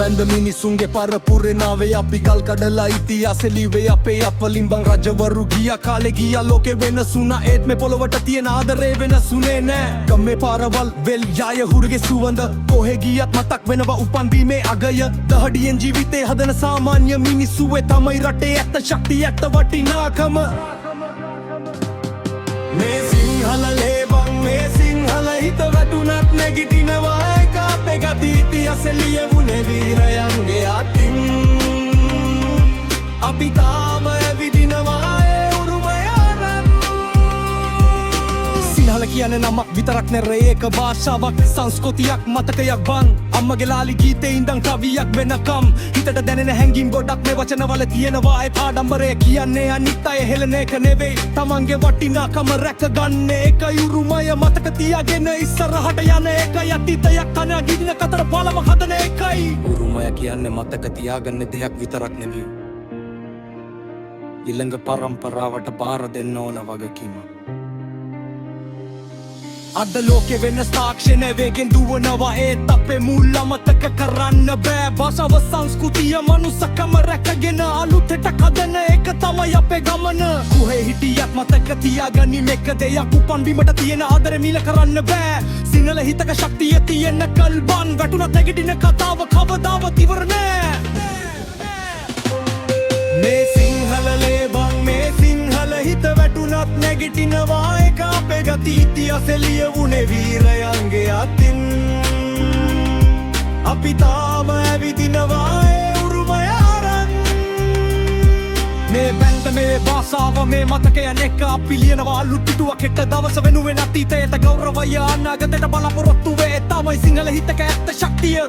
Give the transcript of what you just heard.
වැන්ද මිනිසුන්ගේ පරපුරේ නාවේ අපි ගල් කඩලා ඉතිහාසෙ ලිවේ අපේ අපලින් බං රජවරු ගියා කාලේ ගියා ලෝකෙ වෙනසුණා ඒත් මේ පොළොවට තියෙන ආදරේ වෙනසුනේ නෑ ගම්මේ පාරවල් වෙල් යාය හුරුගේ සුවඳ කොහෙ ගියත් මතක් වෙනවා උපන්දීමේ අගය දහඩියෙන් ජීවිතේ හදන සාමාන්‍ය මිනිස්සුවේ තමයි රටේ ඇත්ත ශක්තිය ඇත්ත වටිනාකම මේ සිංහල ලේබන් මේ සිංහල හිත වැටුණත් නැගිටිනවා ඒක අපේ ගති ඉතිහාසෙ ලියවුනේ වීරයන්ගේ අතින් අපි තාම ඇවිදිනවා ඒ උරුමය අරන් සිංහල කියන්නේ නමක් විතරක් නෙරේ ඒක භාෂාවක් සංස්කෘතියක් මතකයක් බං අම්මගේ ලාලි ගීතේ ඉඳන් කවියක් වෙනකම් හිතට දැනෙන හැඟීම් ගොඩක් මේ වචනවල තියෙනවා ඒ ආඩම්බරය කියන්නේ අනිත් අය හෙලන එක නෙවෙයි තමන්ගේ වටිනාකම රැකගන්න ඒකයි උරුමය මතක තියාගෙන ඉස්සරහට යන එකයි අතීතයක් කන ගින්න කතර පාලම හදන එකයි උරුමය කියන්නේ මතක තියාගන්න දෙයක් විතරක් නෙවෙයි ඊළඟ පරම්පරාවට බාර දෙන්න ඕන වගකීම අද ලෝකෙ වෙනස් තාක්ෂණය වේගෙන් දුවනවා ඒත් අපේ මුල් අමතක කරන්න බෑ භාෂාව සංස්කෘතිය මනුස්සකම රැකගෙන අලුත් හිතක් හදන එක තමයි අපේ ගමන කොහේ හිටියත් මතක තියාගනින් එක දෙයක් උපන් බිමට තියෙන ආදරේ මිල කරන්න බෑ සිංහල හිතක ශක්තිය තියෙන කල්බන් වැටුණත් නැගිටින කතාව කවදාවත් ඉවර නෑ මේ සිංහල ලේබන් මේ සිංහල හිත වැටුණත් නැගිටිනවා ඒක අපේ ගති ඉතිහාසෙ ලියවුනේ වීරයන්ගේ අතින් අපි තාම ඇවිදිනවා ඒ උරුමය අරන් මේ බැන්ත මේ භාෂාව මේ මතකයන් එක අපි ලියනවා අලුත් පිටුවක් හෙට දවස වෙනුවෙන් අතීතයට ගෞරවය අනාගතයට බලාපොරොත්තු වේ තමයි සිංහල හිතක ඇත්ත ශක්තිය